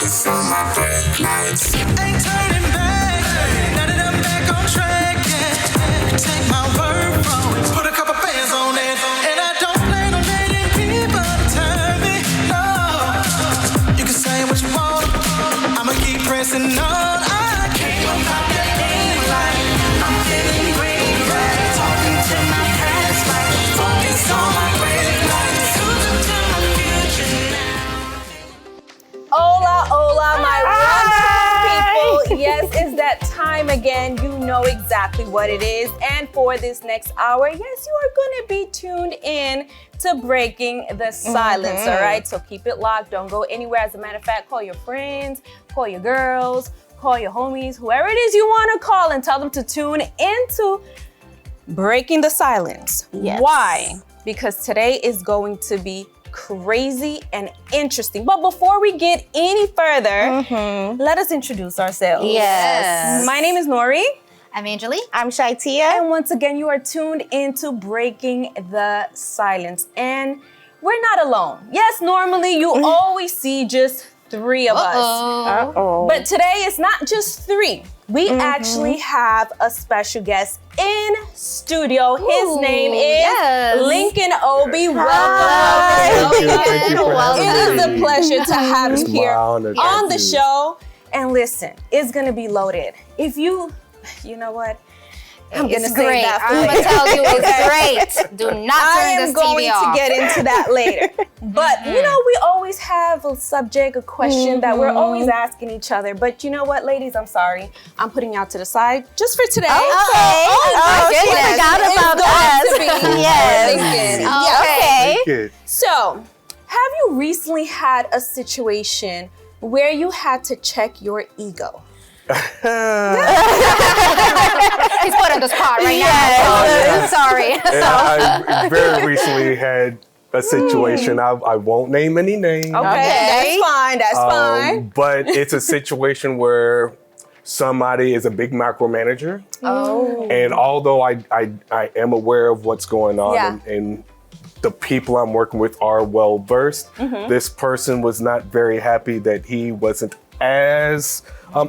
focus on my brake lights. Ain't turning back, now that I'm back on track, yeah. Take my word from it, put a couple bands on it, and I don't plan on letting people turn me, no. You can say what you want, I'ma keep pressing on. I can't go pop that thing like I'm feeling green, right? Talking to my past life, focus on my brake lights. Losing to my future now. Hola, hola, my wonderful people. Yes, it's that time again. You know exactly what it is. And for this next hour, yes, you are going to be tuned in to Breaking the Silence, all right? So keep it locked. Don't go anywhere. As a matter of fact, call your friends, call your girls, call your homies, whoever it is you want to call, and tell them to tune into Breaking the Silence. Yes. Why? Because today is going to be crazy and interesting. But before we get any further, let us introduce ourselves. Yes. My name is Nori. I'm Angeli. I'm Shaitia. And once again, you are tuned into Breaking the Silence. And we're not alone. Yes, normally you always see just three of us. Uh-oh. But today it's not just three. We actually have a special guest in studio. His name is yes. Lincoln Obie. Thank you for having It is me. a pleasure to have It's you my here honor. on Thank the you. show. And listen, it's gonna be loaded. If you know what? I'm gonna It's say great. that for I'm later. gonna tell you it's great. Do not I turn am this going TV to off. get into that later. But you know, we always have a subject, a question that we're always asking each other. But you know what, ladies? I'm sorry. I'm putting y'all to the side just for today. Okay. my she goodness. forgot It's about going us. to be Yes. Lincoln. Okay. Thank you. So, have you recently had a situation where you had to check your ego? He's put on the spot right Yes. now. So, sorry. And I very recently had a situation. I won't name any names. Okay, that's fine. That's fine. But it's a situation where somebody is a big micromanager. Oh. And although I am aware of what's going on Yeah. and the people I'm working with are well versed, this person was not very happy that he wasn't as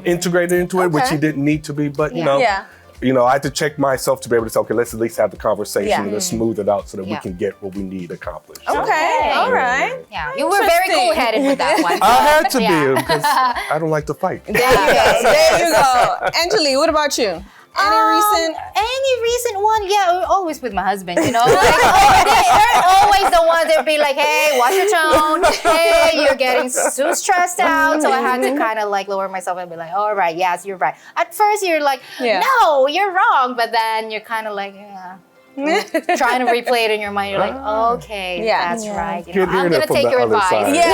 integrated into it, which he didn't need to be. But you know, Yeah. I had to check myself to be able to say, okay, let's at least have the conversation Yeah. and let's smooth it out so that we Yeah. can get what we need accomplished. Okay. All right. Yeah, you were very Interesting. cool-headed with that one. I had to Yeah. be because I don't like to fight. There you go. There you go. Angeli, what about you? Any recent one? Yeah, always with my husband, you know? Like, they're always the ones that be like, hey, watch your tone. Hey, you're getting too stressed out. So I had to kind of like lower myself and be like, all right, yes, you're right. At first, you're like, no, you're wrong. But then you're kind of like, yeah. Trying to replay it in your mind. You're like, okay, that's right. You know, Good I'm hearing going it to from take the your other advice. side. Yeah.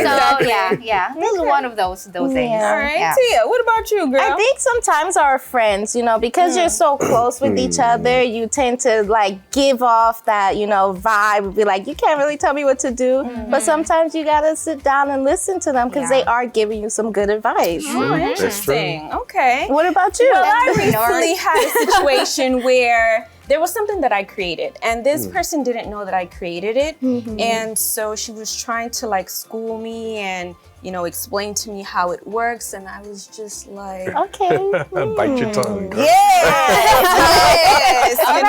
So, yeah. This is one of those days. All right. Yeah. Tia, what about you, girl? I think sometimes our friends, because you're so close with each other, you tend to like give off that, vibe, be like, you can't really tell me what to do. But sometimes you gotta sit down and listen to them because they are giving you some good advice. Oh, interesting. Okay. What about you? Well, I recently had a situation where there was something that I created, and this person didn't know that I created it. And so she was trying to like school me and, explain to me how it works. And I was just like, Okay. Bite your tongue. girl. yes, and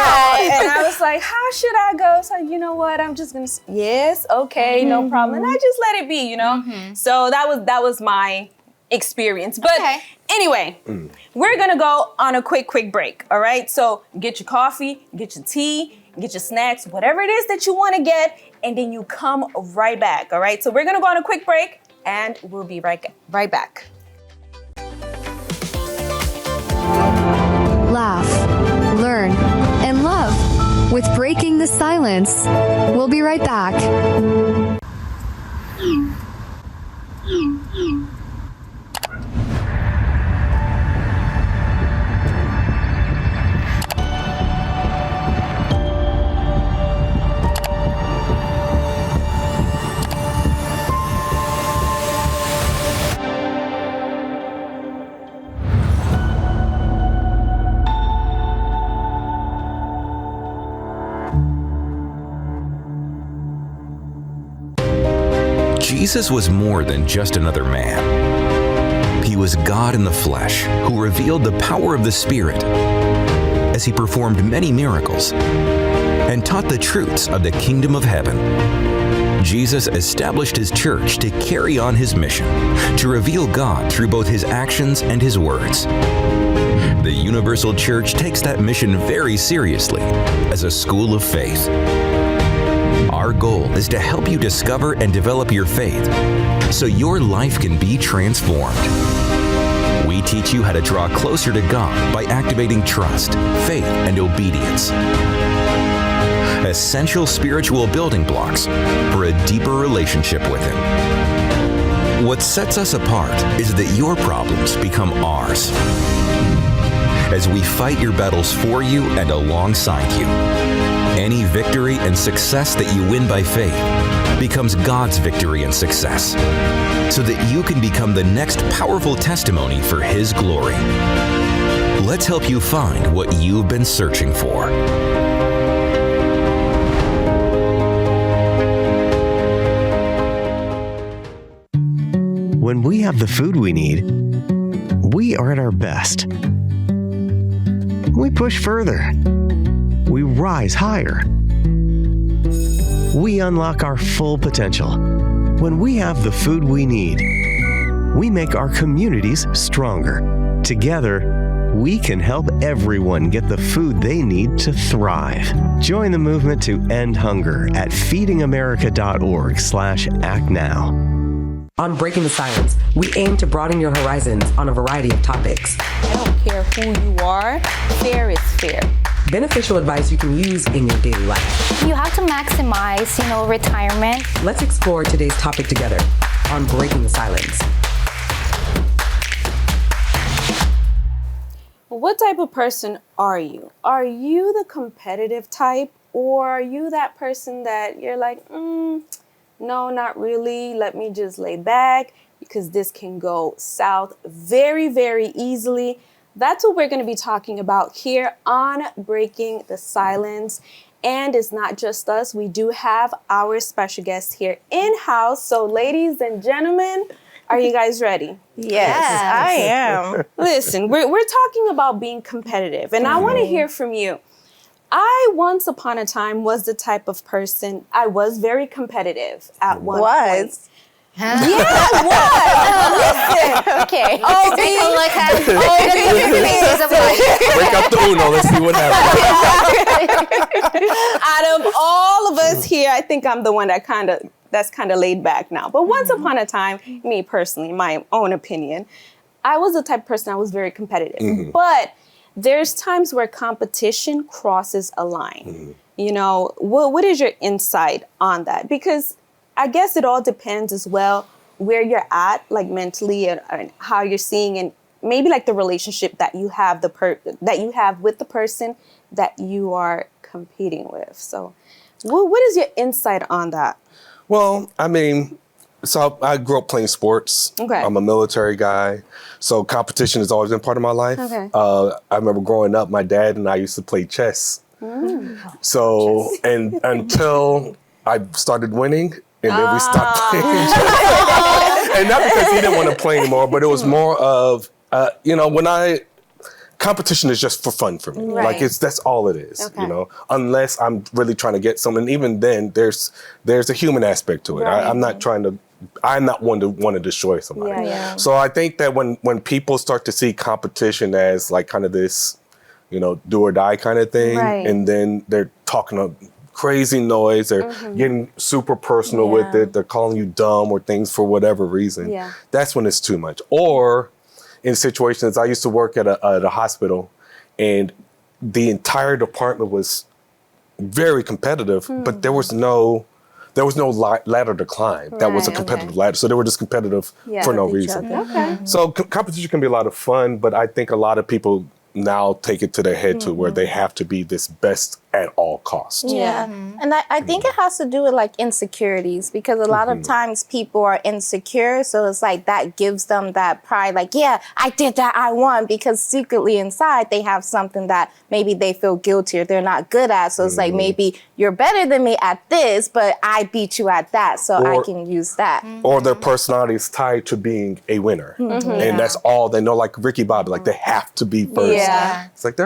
I was like, how should I go? So, you know what? I'm just gonna, yes, okay, no problem. And I just let it be, So that was my experience. But anyway, we're gonna go on a quick break, all right? So get your coffee, get your tea, get your snacks, whatever it is that you wanna get, and then you come right back, all right? So we're gonna go on a quick break, and we'll be right back. Laugh, learn, and love with Breaking the Silence. We'll be right back. Jesus was more than just another man. He was God in the flesh who revealed the power of the Spirit as he performed many miracles and taught the truths of the kingdom of heaven. Jesus established his church to carry on his mission, to reveal God through both his actions and his words. The Universal Church takes that mission very seriously as a school of faith. Our goal is to help you discover and develop your faith so your life can be transformed. We teach you how to draw closer to God by activating trust, faith, and obedience. Essential spiritual building blocks for a deeper relationship with Him. What sets us apart is that your problems become ours. As we fight your battles for you and alongside you, any victory and success that you win by faith becomes God's victory and success, so that you can become the next powerful testimony for His glory. Let's help you find what you've been searching for. When we have the food we need, we are at our best. We push further. We rise higher. We unlock our full potential. When we have the food we need, we make our communities stronger. Together, we can help everyone get the food they need to thrive. Join the movement to end hunger at feedingamerica.org/actnow. On Breaking the Silence, we aim to broaden your horizons on a variety of topics. I don't care who you are, fair is fair. Beneficial advice you can use in your daily life. You have to maximize, retirement. Let's explore today's topic together on Breaking the Silence. What type of person are you? Are you the competitive type, or are you that person that you're like, no, not really. Let me just lay back because this can go south very, very easily. That's what we're going to be talking about here on Breaking the Silence. And it's not just us. We do have our special guest here in-house. So ladies and gentlemen, are you guys ready? Yes, I am. Listen, we're talking about being competitive, and I want to hear from you. I once upon a time was the type of person, I was very competitive at one point. Huh? Yeah, I was. Listen. Okay. Take a look at Break up the Uno. Let's see what happens. Out of all of us here, I think I'm the one that's kind of laid back now. But once upon a time, me personally, my own opinion, I was the type of person I was very competitive. But there's times where competition crosses a line. What is your insight on that? Because I guess it all depends as well where you're at, like mentally, and how you're seeing, and maybe like the relationship that you have with the person that you are competing with. So, what is your insight on that? Well, so I grew up playing sports. Okay. I'm a military guy. So competition has always been part of my life. Okay. I remember growing up, my dad and I used to play chess. So, and until I started winning, and then we stopped playing chess. And not because he didn't want to play anymore, but it was more of, competition is just for fun for me. Right. That's all it is, Okay. unless I'm really trying to get something. Even then, there's a human aspect to it. Right. I'm not one to want to destroy somebody. Yeah. So I think that when people start to see competition as like kind of this, do or die kind of thing, Right. and then they're talking a crazy noise, they're getting super personal with it, they're calling you dumb or things for whatever reason. Yeah. That's when it's too much. Or in situations, I used to work at a hospital, and the entire department was very competitive, but there was no ladder to climb. That was a Right, competitive ladder. So they were just competitive for no with each reason. other. Okay. So competition can be a lot of fun, but I think a lot of people now take it to their head to where they have to be this best at all costs. Yeah. And I think it has to do with like insecurities, because a lot of times people are insecure. So it's like that gives them that pride, like, yeah, I did that, I won, because secretly inside they have something that maybe they feel guilty or they're not good at. So it's like, maybe you're better than me at this, but I beat you at that, so I can use that. Or their personality is tied to being a winner. And that's all they know, like Ricky Bobby, like they have to be first. Yeah. It's like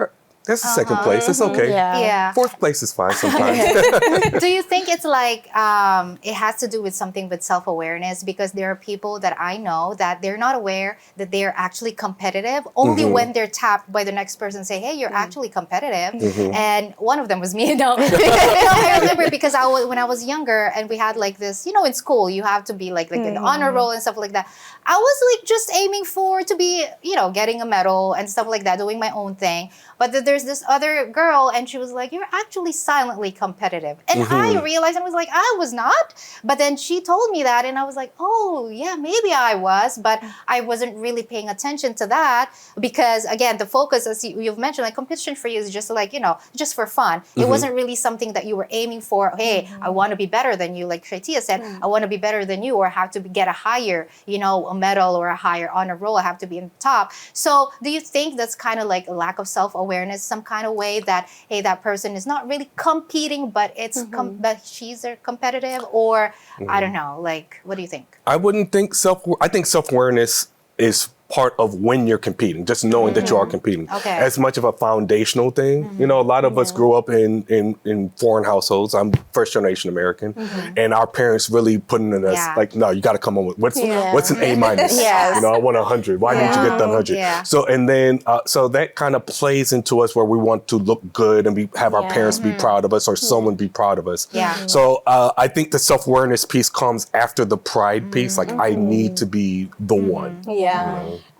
that's the second place. It's okay. Yeah. Fourth place is fine sometimes. Do you think it's like it has to do with something with self-awareness? Because there are people that I know that they're not aware that they're actually competitive only when they're tapped by the next person say, hey, you're actually competitive. And one of them was me. I remember because when I was younger and we had like this, in school, you have to be like in the honor roll and stuff like that. I was like just aiming to be, getting a medal and stuff like that, doing my own thing. But there's this other girl and she was like, you're actually silently competitive. And I realized, and I was like, I was not. But then she told me that and I was like, oh yeah, maybe I was, but I wasn't really paying attention to that because again, the focus, as you've mentioned, like competition for you is just like, just for fun. It wasn't really something that you were aiming for. Hey, I want to be better than you. Like Shaitia said, I want to be better than you, or have to get a higher, a medal or a higher honor roll. I have to be in the top. So do you think that's kind of like a lack of self-awareness, some kind of way that, hey, that person is not really competing, but it's but she's competitive, or I don't know, like, what do you think? I think self-awareness is part of when you're competing, just knowing that you are competing. As much of a foundational thing. A lot of us grew up in foreign households. I'm first generation American, and our parents really putting in us like, no, you got to come on with what's an A minus. I want 100. Why didn't you get that 100? So and then so that kind of plays into us where we want to look good and have our parents be proud of us, or someone be proud of us. So I think the self-awareness piece comes after the pride piece. Like I need to be the one.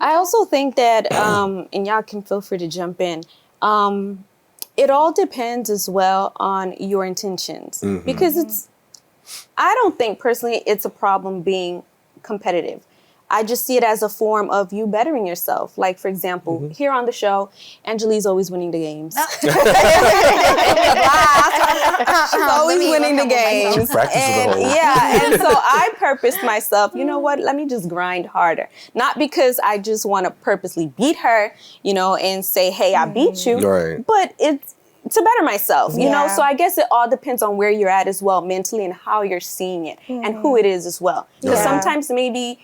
I also think that, and y'all can feel free to jump in, it all depends as well on your intentions. Because I don't think personally it's a problem being competitive. I just see it as a form of you bettering yourself. Like, for example, here on the show, Angelique's always winning the games. She's always winning the games. She practices the whole. And so I purposed myself, you know what, let me just grind harder. Not because I just want to purposely beat her, and say, hey, I beat you. But it's to better myself, you know? So I guess it all depends on where you're at as well, mentally, and how you're seeing it, and who it is as well. Because sometimes maybe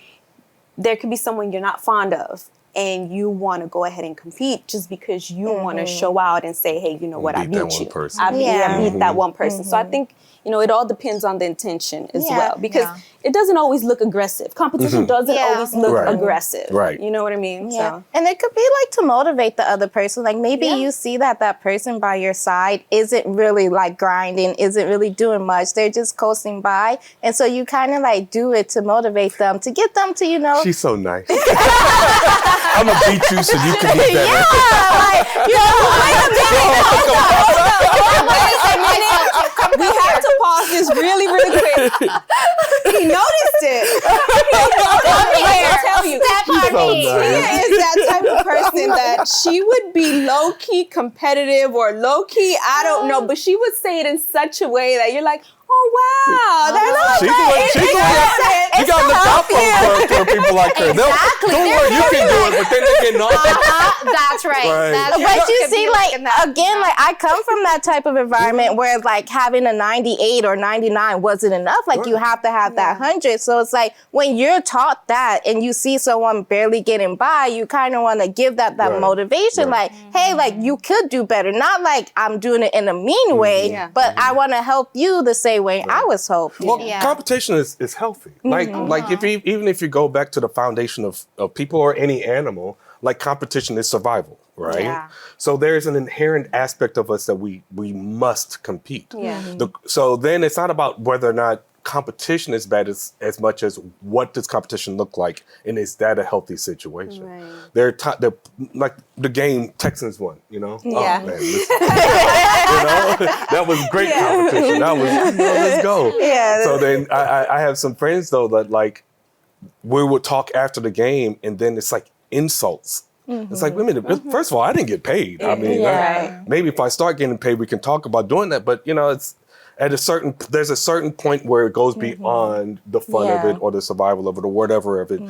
there could be someone you're not fond of and you want to go ahead and compete just because you want to show out and say, hey, you know what, I beat you. I beat that one person. So I think, it all depends on the intention as well, because it doesn't always look aggressive. Competition doesn't always look aggressive. You know what I mean? So. And it could be like to motivate the other person. Like maybe you see that person by your side isn't really like grinding, isn't really doing much. They're just coasting by. And so you kind of like do it to motivate them, to get them to, She's so nice. I'm going to beat you so you can be better. We have to pause this really, really quick. He noticed it. I'll tell you. Tia is that type of person that she would be low-key competitive or low-key, I don't know, but she would say it in such a way that you're like, oh, wow. That's you got to look out for people like her. Don't worry, you can do it, but then they get knocked. That's right. But you see, again, I come from that type of environment where like having a 98 or 99 wasn't enough. Like you have to have that 100. So it's like when you're taught that and you see someone barely getting by, you kind of want to give that motivation. Like, hey, like you could do better. Not like I'm doing it in a mean way, but I want to help you the same way I was hoping. Well, competition is healthy. Like even if you go back to the foundation of people or any animal, like competition is survival, right? So there's an inherent aspect of us that we must compete. So then it's not about whether or not competition is bad as much as what does competition look like, and is that a healthy situation? They're like the game Texans won, Oh, man, that was great competition. That was let's go. So then I have some friends though that like we would talk after the game, and then it's like insults It's like, wait a minute, first of all, I didn't get paid. I mean, maybe if I start getting paid, we can talk about doing that. But, it's there's a certain point where it goes beyond the fun of it or the survival of it or whatever of it,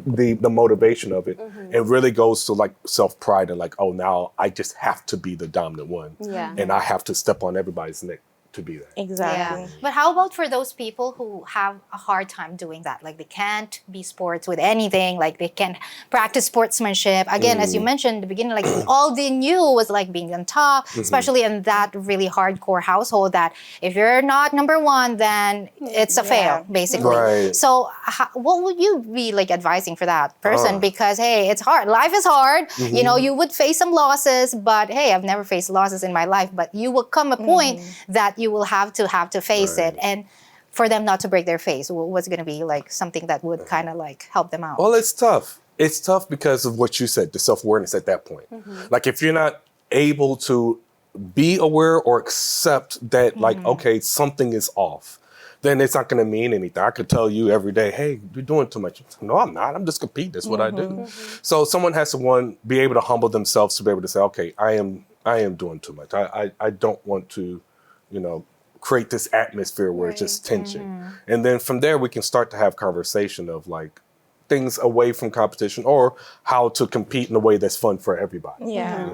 the motivation of it. It really goes to like self-pride and like, oh, now I just have to be the dominant one. Yeah. And I have to step on everybody's neck to be that. Exactly. Yeah. But how about for those people who have a hard time doing that? Like they can't be sports with anything, like they can't practice sportsmanship. Again, as you mentioned in the beginning, like all they knew was like being on top, especially in that really hardcore household that if you're not number one, then it's a fail, basically. Right. So what would you be like advising for that person? Because, hey, it's hard. Life is hard. You would face some losses, but hey, I've never faced losses in my life, but you will come a point that you will have to face it, and for them not to break their face, what's going to be like something that would kind of like help them out? Well, it's tough. It's tough because of what you said, the self-awareness at that point. Like if you're not able to be aware or accept that like, okay, something is off, then it's not going to mean anything. I could tell you every day, hey, you're doing too much. No, I'm not. I'm just competing. That's what I do. So someone has to be able to humble themselves to be able to say, okay, I am doing too much. I don't want to, create this atmosphere where it's just tension. And then from there, we can start to have conversation of like things away from competition or how to compete in a way that's fun for everybody. Yeah.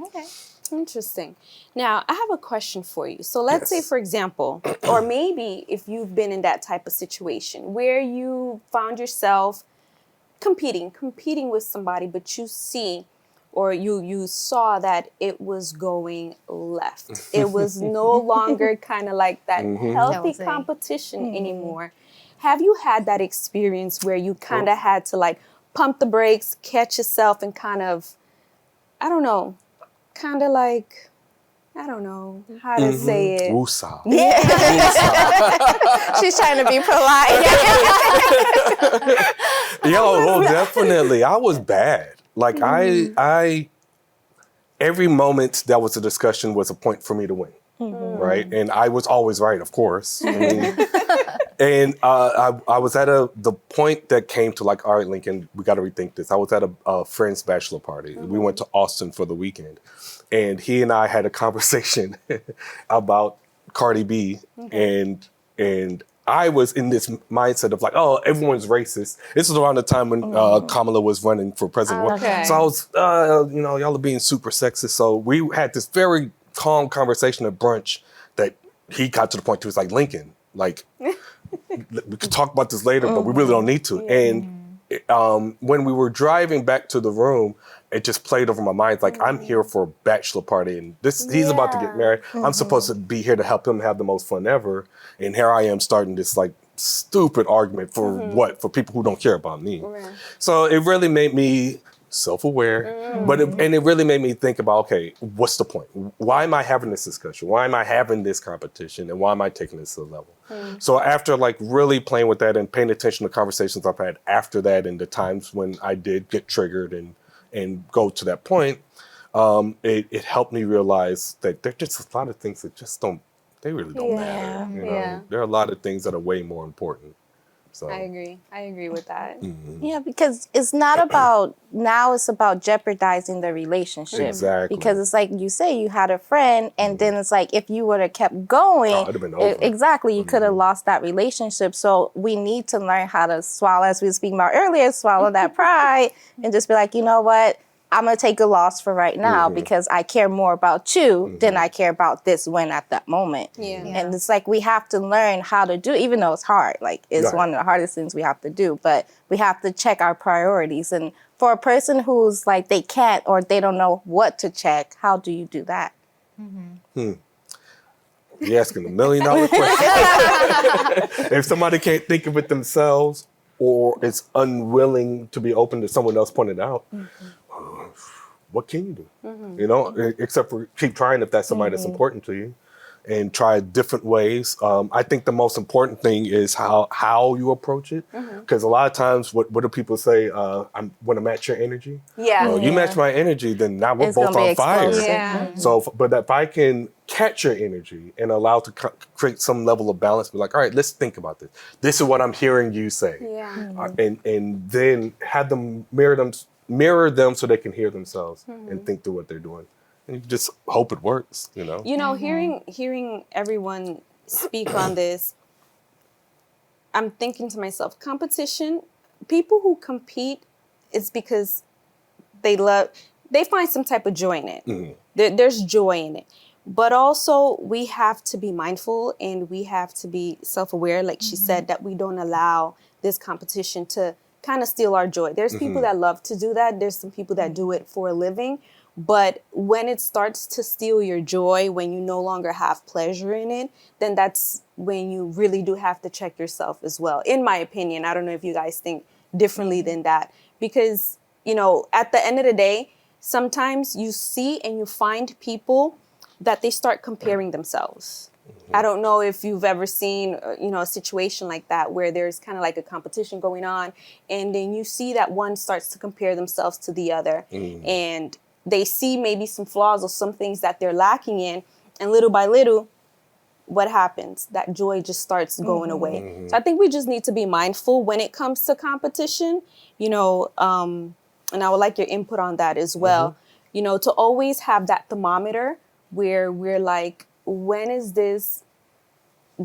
Okay. Interesting. Now, I have a question for you. So let's say, for example, or maybe if you've been in that type of situation where you found yourself competing with somebody, but you see or you saw that it was going left. It was no longer kind of like that healthy competition anymore. Have you had that experience where you kind of had to like pump the brakes, catch yourself, and kind of, I don't know how to say it. Woosah. Yeah. She's trying to be polite. Definitely. I was bad. Like I every moment that was a discussion was a point for me to win. Right. And I was always right, of course. And I was at the point that came to like, all right, Lincoln, we got to rethink this. I was at a friend's bachelor party. We went to Austin for the weekend. And he and I had a conversation about Cardi B. And I was in this mindset of like, oh, everyone's racist. This was around the time when Kamala was running for president. Okay. So I was, y'all are being super sexist. So we had this very calm conversation at brunch that he got to the point he was like, Lincoln, like, we could talk about this later, but we really don't need to. And when we were driving back to the room, it just played over my mind. Like, I'm here for a bachelor party and he's about to get married. I'm supposed to be here to help him have the most fun ever. And here I am starting this like stupid argument for what? For people who don't care about me. So it really made me self-aware, but it really made me think about, okay, what's the point? Why am I having this discussion? Why am I having this competition? And why am I taking this to the level? So after like really playing with that and paying attention to conversations I've had after that and the times when I did get triggered and go to that point, it helped me realize that there's just a lot of things that just they really don't matter. There are a lot of things that are way more important. So I agree with that. Yeah, because it's not about, now it's about jeopardizing the relationship. Exactly. Because it's like you say, you had a friend, and then it's like, if you would have kept going, it'd have been over. Exactly, you could have lost that relationship. So we need to learn how to swallow, as we were speaking about earlier, swallow that pride and just be like, you know what? I'm going to take a loss for right now because I care more about you than I care about this win at that moment. And it's like we have to learn how to do, even though it's hard. Like, it's one of the hardest things we have to do. But we have to check our priorities. And for a person who's like they can't or they don't know what to check, how do you do that? You're asking $1 million question. If somebody can't think of it themselves or is unwilling to be open to someone else pointing it out, what can you do? Except for keep trying if that's somebody that's important to you and try different ways. I think the most important thing is how you approach it. Because a lot of times, what do people say? I want to match your energy. You match my energy, then now we're both on fire. So, but if I can catch your energy and allow to create some level of balance, be like, all right, let's think about this. This is what I'm hearing you say. And then have them mirror mirror them so they can hear themselves and think through what they're doing. And you just hope it works, you know? You know, hearing everyone speak on this, I'm thinking to myself, competition, people who compete, it's because they find some type of joy in it. There's joy in it. But also we have to be mindful and we have to be self-aware, like she said, that we don't allow this competition to kind of steal our joy. There's people that love to do that. There's some people that do it for a living. But when it starts to steal your joy, when you no longer have pleasure in it, then that's when you really do have to check yourself as well. In my opinion, I don't know if you guys think differently than that. Because, you know, at the end of the day, sometimes you see and you find people that they start comparing themselves. I don't know if you've ever seen, you know, a situation like that where there's kind of like a competition going on, and then you see that one starts to compare themselves to the other, and they see maybe some flaws or some things that they're lacking in, and little by little, what happens? That joy just starts going away. So I think we just need to be mindful when it comes to competition, you know, and I would like your input on that as well, you know, to always have that thermometer where we're like, when is this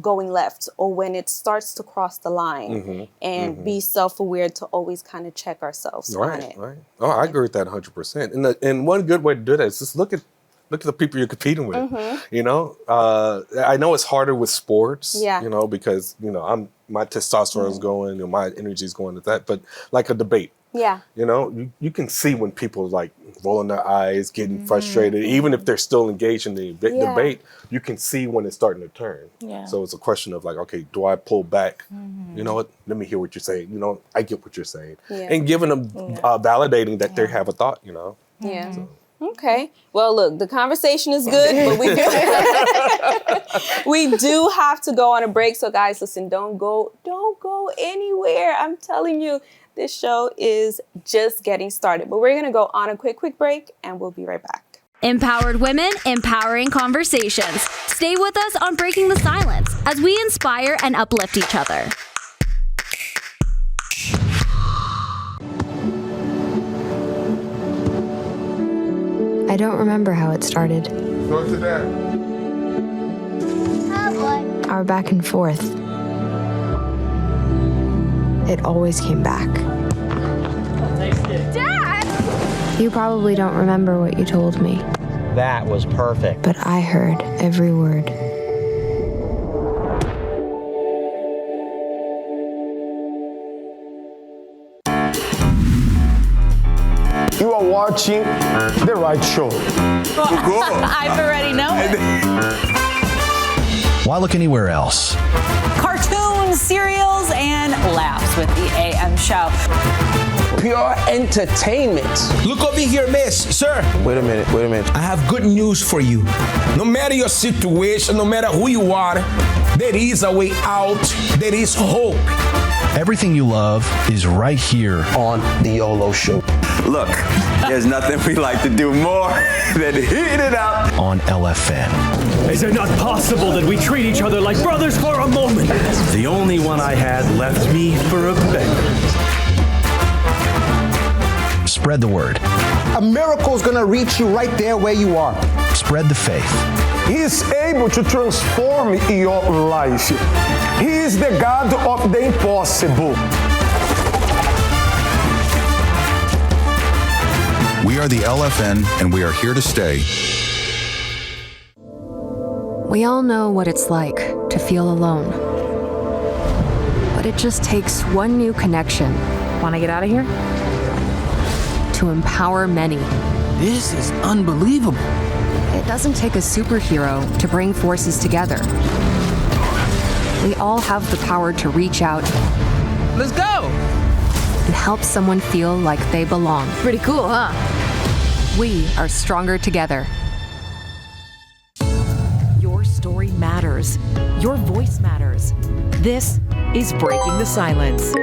going left, or when it starts to cross the line, and be self-aware to always kind of check ourselves on it. Right. Oh, I agree with that 100%. And one good way to do that is just look at the people you're competing with. You know, I know it's harder with sports. You know, because you know my testosterone's going and my energy's going to that. But like a debate. You know, you can see when people like rolling their eyes, getting frustrated, even if they're still engaged in the debate, you can see when it's starting to turn. So it's a question of like, okay, do I pull back? You know what? Let me hear what you're saying. You know, I get what you're saying. And giving them, validating that they have a thought, you know? So. Okay. Well, look, the conversation is good, but we do have to go on a break. So guys, listen, don't go anywhere. I'm telling you, this show is just getting started, but we're going to go on a quick break and we'll be right back. Empowered women, empowering conversations. Stay with us on Breaking the Silence as we inspire and uplift each other. I don't remember how it started. Go to that. Our back and forth. It always came back. Dad! You probably don't remember what you told me. That was perfect. But I heard every word. You are watching the right show. I've already known it. Why look anywhere else? Cartoons, cereals, and laughs with the AM show. Pure entertainment. Look over here, miss. Sir. Wait a minute. I have good news for you. No matter your situation, no matter who you are, there is a way out. There is hope. Everything you love is right here on The YOLO Show. Look, there's nothing we like to do more than heat it up on LFN. Is it not possible that we treat each other like brothers for a moment? The only one I had left me for a beggar. Spread the word. A miracle's gonna reach you right there where you are. Spread the faith. He is able to transform your life. He is the God of the impossible. We are the LFN, and we are here to stay. We all know what it's like to feel alone. But it just takes one new connection. Want to get out of here? To empower many. This is unbelievable. It doesn't take a superhero to bring forces together. We all have the power to reach out. Let's go! And help someone feel like they belong. Pretty cool, huh? We are stronger together. Your story matters. Your voice matters. This is Breaking the Silence.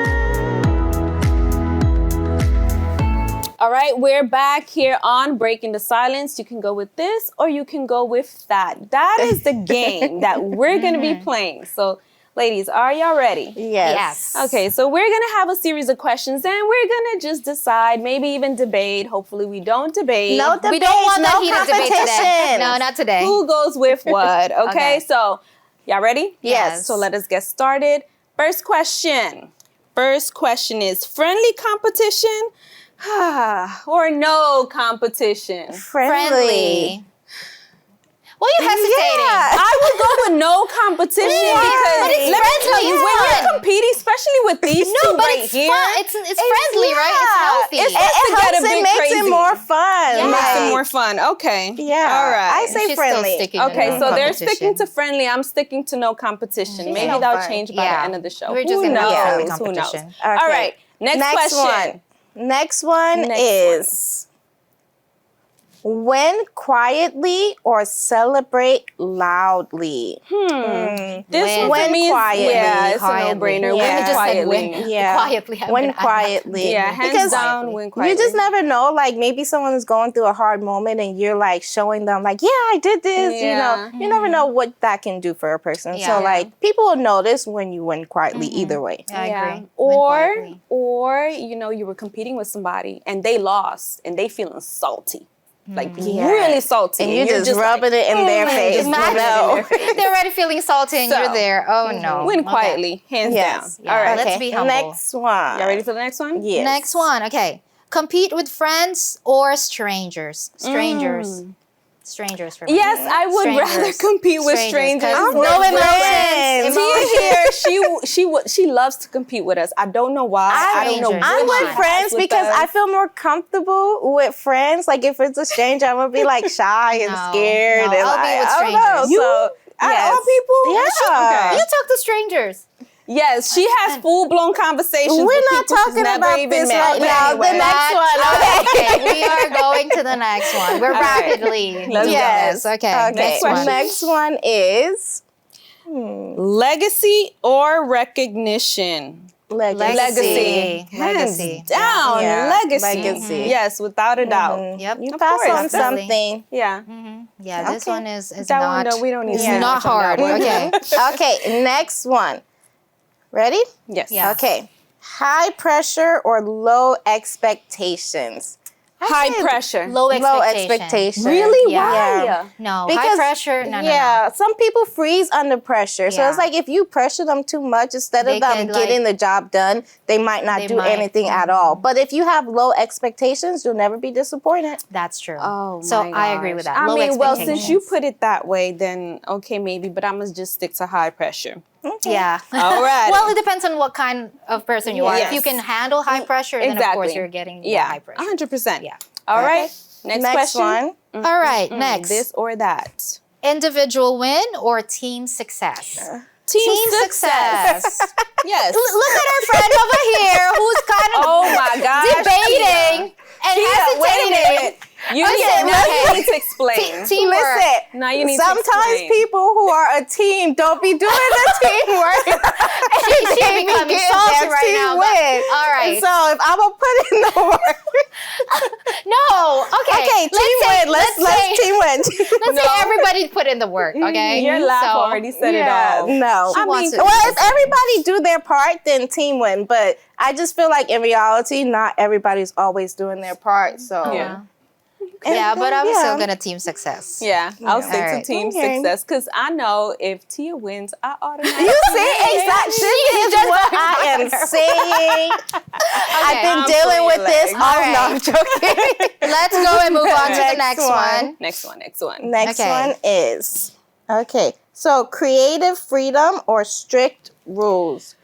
All right, we're back here on Breaking the Silence. You can go with this or you can go with that. That is the game that we're going to be playing. So Ladies, are y'all ready? Yes. Okay, so we're gonna have a series of questions and we're gonna just decide, maybe even debate. Hopefully we don't debate. No debate. We don't want that no heated debate today. competition. No, not today. Who goes with what? Okay, Okay. so y'all ready? Yes. So let us get started. First question. First question is friendly competition or no competition? Friendly. Why are you hesitating? I would go with no competition because but it's let me tell friendly, you, it's when fun. you're competing, especially with these two No, but right it's here, fun. It's friendly, right? It's healthy. It's It to get a helps. bit It makes crazy. it more fun. It makes it Like, more fun. Okay. Yeah. All right. I say She's friendly. still sticking to Okay, no so they're competition. sticking to friendly. I'm sticking to no competition. Maybe no that'll fun. change by the end of the show. We're just Who gonna knows? have friendly Who knows? competition. All Okay. right. Next question. Next one Next is when quietly or celebrate loudly. This one When for me is, quietly. yeah, it's a Quietly. no-brainer. Yeah. When Just said quietly. when. Yeah. Quietly, I'm When gonna add that. quietly. Yeah, hands Because down, when quietly. you just never know. Like maybe someone is going through a hard moment and you're like showing them like, yeah, I did this. Yeah. You know, you never know what that can do for a person. Yeah. So like people will notice when you win quietly either way. I agree. When Or quietly. you know, you were competing with somebody and they lost and they feeling salty. Like Yeah. really salty. And you're just rubbing like, it in their face. just rubbing it in their face. They're already feeling salty and So, you're there. Oh no. Win Okay. quietly, hands Yes. down. All right. Let's be humble. Next one. Y'all ready for the next one? Yes. Next one. Okay. Compete with friends or strangers? Strangers. Strangers for me. Yes, I would rather compete with strangers. 'cause I'm no with emotions. friends. Tia here, she loves to compete with us. I don't know why. I don't know. Strangers. I'm what she with has friends with because us. I feel more comfortable with friends. Like if it's a stranger, I'm gonna be like shy and No, scared. no, and I'll be like, with I don't know. strangers. You? So, Out of all people? Yeah. Okay. You talk to strangers. Yes, she has full-blown conversations. We're with not people she's talking never about even this met. right But now. anyway. The next one. Okay, we are going to the next one. We're rapidly doing this. Okay. Okay. Next one is Legacy or recognition? legacy. Legacy. Hands down. Yeah. Legacy. Legacy. Yes, without a doubt. Yep. You Of pass course, on definitely. something. Yeah. Yeah, this Okay. one is That not. one, though, we don't need It's to say not much on hard. that one. Okay. Okay, next one. Ready? Yes. Yeah. Okay. High pressure or low expectations? High pressure. Low Low expectation. expectation. Really? Yeah. Why? Yeah. No. Because, high pressure. No. yeah, some people freeze under pressure. So Yeah. it's like if you pressure them too much, instead They of them could, like- getting the job done, they might not They do might. anything at all. But if you have low expectations, you'll never be disappointed. That's true. Oh, so my I agree gosh. with that. I Low mean, well, since expectations. you put it that way, then okay, maybe, but I'm gonna just stick to high pressure. Yeah. All right. Well, it depends on what kind of person you are. If you Yes. can handle high pressure, then of course you're getting the high pressure. 100%. Yeah. All Okay. right. Next question. one. All right. Next. This or that. Individual win or team success? Team success. Yes. Look at our friend over here who's kind of Oh my gosh. debating and Tia, hesitating. wait a minute. You Okay, need to explain. Teamwork. Listen, Now you need to sometimes explain. people who are a team don't be doing the teamwork. She's They be becoming getting salty their right team now. win. All right. So if I'm gonna put in the work, No. Okay. okay, team win. Let's team win. Let's say everybody put in the work. Okay. Your laugh So- already said it Yeah, all. no. She wants it. Well, if everybody do their part, then team win. But I just feel like in reality, not everybody's always doing their part. So Yeah. Yeah, but I'm yeah. still gonna team success. Yeah, I'll stick to Alright. team Okay. success because I know if Tia wins, I automatically. You see, exactly. This is what I am saying. I've been I'm dealing with playing this. legs. Oh, no, I'm joking. Let's go and move on to the Next next one. one. Next one. Next Okay. one is okay. So creative freedom or strict rules?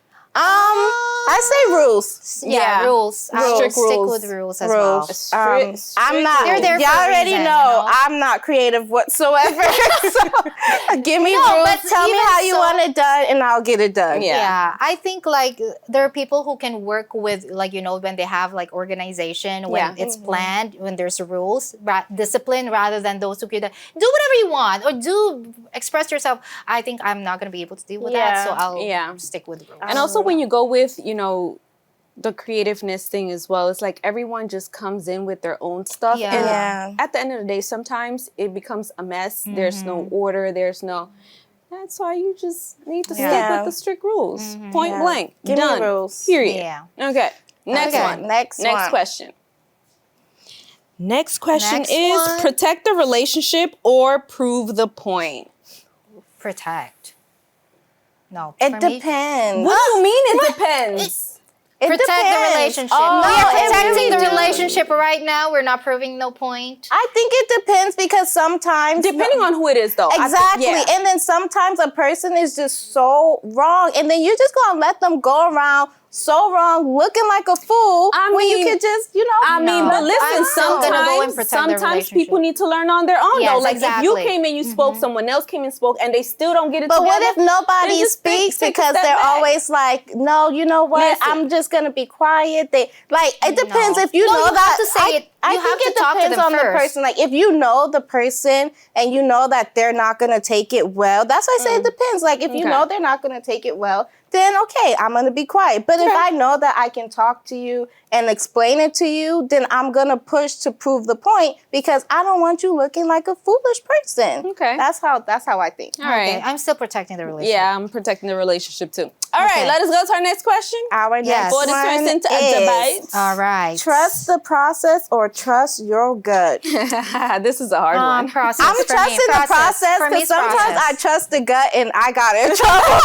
I say rules. Yeah, rules. I will Rules. stick Rules. with rules as Rules. well. I'm not. They're there for y'all a already reason, know, you know? I'm not creative whatsoever. So give me No, rules. but Tell me even how you so- want it done, and I'll get it done. Yeah, I think like there are people who can work with like when they have like organization, when it's planned, when there's rules, discipline, rather than those who could do whatever you want or do express yourself. I think I'm not gonna be able to deal with that, so I'll stick with rules. And also when you go with, the creativeness thing as well, it's like everyone just comes in with their own stuff. Yeah. And Yeah. at the end of the day, sometimes it becomes a mess. There's no order. There's no... That's why you just need to stick Yeah. with the strict rules. Point Yeah. blank. Give me Done. rules. Period. Yeah. Okay. Next one. Next one. question. Next question Next is one. protect the relationship or prove the point? Protect. No. It for me- depends. What do you mean it depends? It Protect the depends. relationship. Oh, we are it protecting really the do. relationship right now. We're not proving no point. I think it depends because sometimes Depending on who it is, though. Exactly. Yeah. And then sometimes a person is just so wrong. And then you're just gonna let them go around so wrong, looking like a fool when you could just, but listen, I'm still gonna go and protect their sometimes people need to learn on their own, Yes, though. Like exactly. if you came and you spoke, someone else came and spoke, and they still don't get it But together. what if nobody then just speaks take a because step they're back. always like, no, you know what? Listen. I'm just gonna be quiet. It depends No. if you No, know you have that. to say it. I You think have to it talk to depends them on the first. person. Like if you know the person and you know that they're not gonna take it well, that's why I say it depends. Like if you Okay. know they're not gonna take it well, then okay, I'm gonna be quiet. But if I know that I can talk to you and explain it to you, then I'm gonna push to prove the point because I don't want you looking like a foolish person. Okay. That's how I think. All right. Okay, I'm still protecting the relationship. Yeah, I'm protecting the relationship too. All right, Okay. let us go to our next question. Our Yes. next Before this one turns into a is, debate. All right. trust the process or trust your gut. This is a hard one. Process. I'm for me, trusting the process For me, because it's sometimes process. I trust the gut and I got in trouble.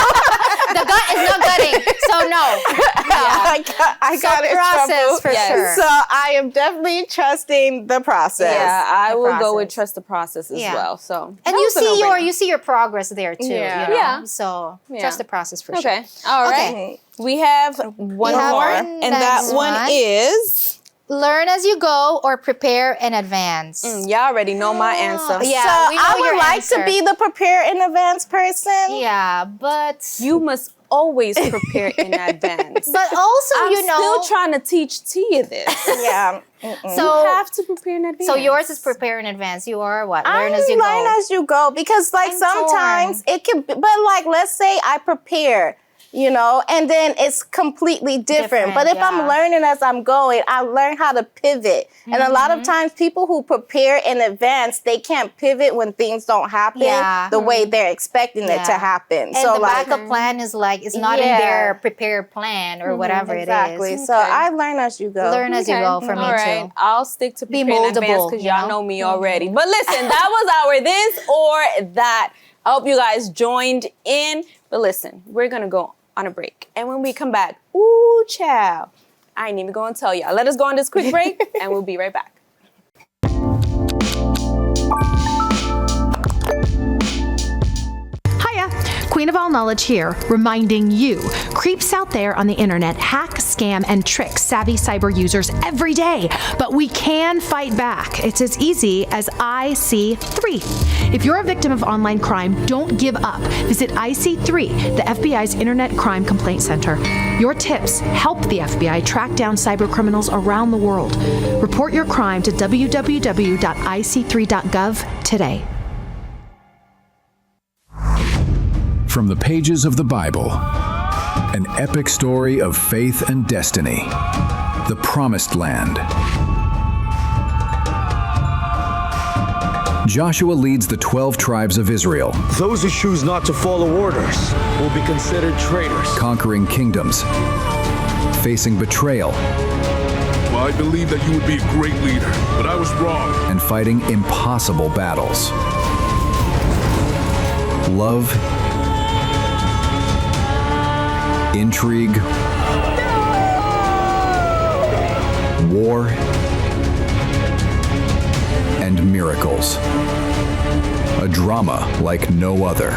The gut is not gutting, so no. I got in process trouble. for sure. So I am definitely trusting the process. Yeah, I will go with process. trust the process as Yeah. well. So And that you was a see no-brainer. your progress there too. Yeah. You know? Yeah. So Yeah. trust the process for Okay. sure. All right. Okay. We have one have more, one and that next one one. is. Learn as you go or prepare in advance. Y'all already know my answer. Yeah, So we know I your would like answer. to be the prepare in advance person. Yeah, but You must always prepare in advance. but also I'm you know. still trying to teach Tia this. Yeah. So You have to prepare in advance. So yours is prepare in advance. You are what? I Learn as you learn go. as you go because like I'm sometimes it can be, but like let's say I prepare, and then it's completely different. But if I'm yeah. learning as I'm going, I learn how to pivot. And a lot of times people who prepare in advance, they can't pivot when things don't happen the way they're expecting it to happen. And so the like backup plan is like it's not in their prepared plan or whatever exactly. it is. So I learn as you go. Learn as you go for me All right. too. I'll stick to Be prepare in advance moldable, because you y'all know? know me already. But listen, that was our this or that. I hope you guys joined in. But listen, we're going to go on a break. And when we come back, ooh, child, I ain't even going to tell y'all. Let us go on this quick break and we'll be right back. Hiya, Queen of All Knowledge here, reminding you, creeps out there on the internet hack, scam, and trick savvy cyber users every day. But we can fight back. It's as easy as IC3. If you're a victim of online crime, don't give up. Visit IC3, the FBI's Internet Crime Complaint Center. Your tips help the FBI track down cyber criminals around the world. Report your crime to www.ic3.gov today. From the pages of the Bible, an epic story of faith and destiny. The Promised Land. Joshua leads the 12 tribes of Israel. Those who choose not to follow orders will be considered traitors. Conquering kingdoms, facing betrayal. Well, I believe that you would be a great leader, but I was wrong. And fighting impossible battles. Love, intrigue, war, and miracles. A drama like no other.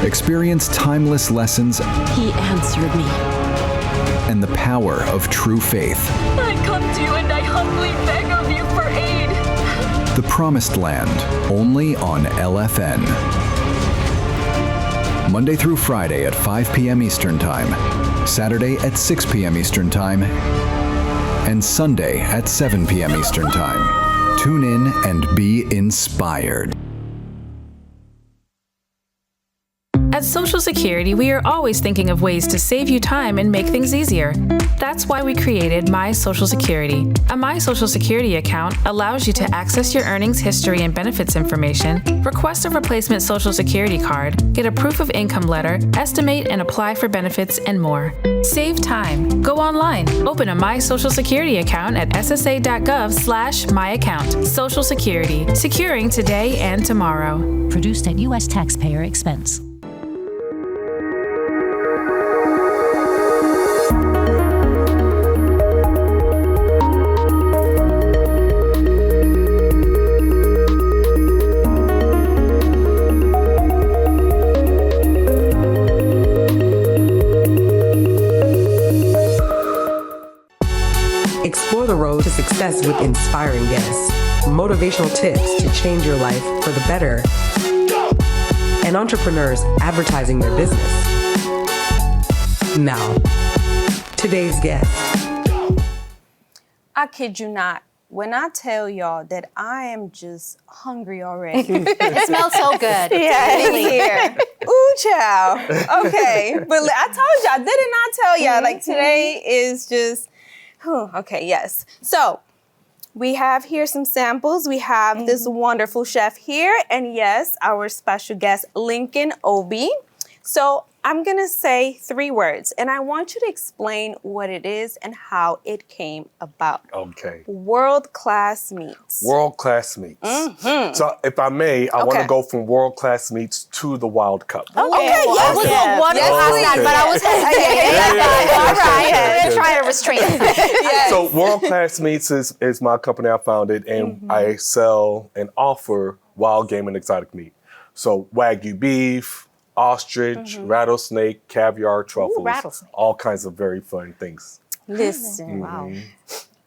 Experience timeless lessons. He answered me. And the power of true faith. I come to you and I humbly beg of you for aid. The Promised Land, only on LFN. Monday through Friday at 5 p.m. Eastern Time, Saturday at 6 p.m. Eastern Time, and Sunday at 7 p.m. Eastern Time. Tune in and be inspired. As At Social Security, we are always thinking of ways to save you time and make things easier. That's why we created My Social Security. A My Social Security account allows you to access your earnings history and benefits information, request a replacement Social Security card, get a proof of income letter, estimate and apply for benefits, and more. Save time. Go online. Open a My Social Security account at ssa.gov/myaccount. Social Security. Securing today and tomorrow. Produced at U.S. taxpayer expense. Explore the road to success with inspiring guests, motivational tips to change your life for the better, and entrepreneurs advertising their business. Now, today's guest. I kid you not. When I tell y'all that I am just hungry already. It smells so good. Yeah, it's here. Ooh, child. Okay. But I told you, I did not tell y'all. Like today is just, okay, yes. So we have here some samples. We have this wonderful chef here. And yes, our special guest, Lincoln Obie. So I'm going to say 3 words, and I want you to explain what it is and how it came about. Okay. World-class meats. World-class meats. Mm-hmm. So if I may, I want to go from world-class meats to the Wild Cup. Okay, yes. I was one past that, but I was hesitating. All right, we're trying to restrain it. So World-class meats is my company I founded, and I sell and offer wild game and exotic meat. So Wagyu beef, ostrich, rattlesnake, caviar, truffles, all kinds of very fun things. Listen, wow.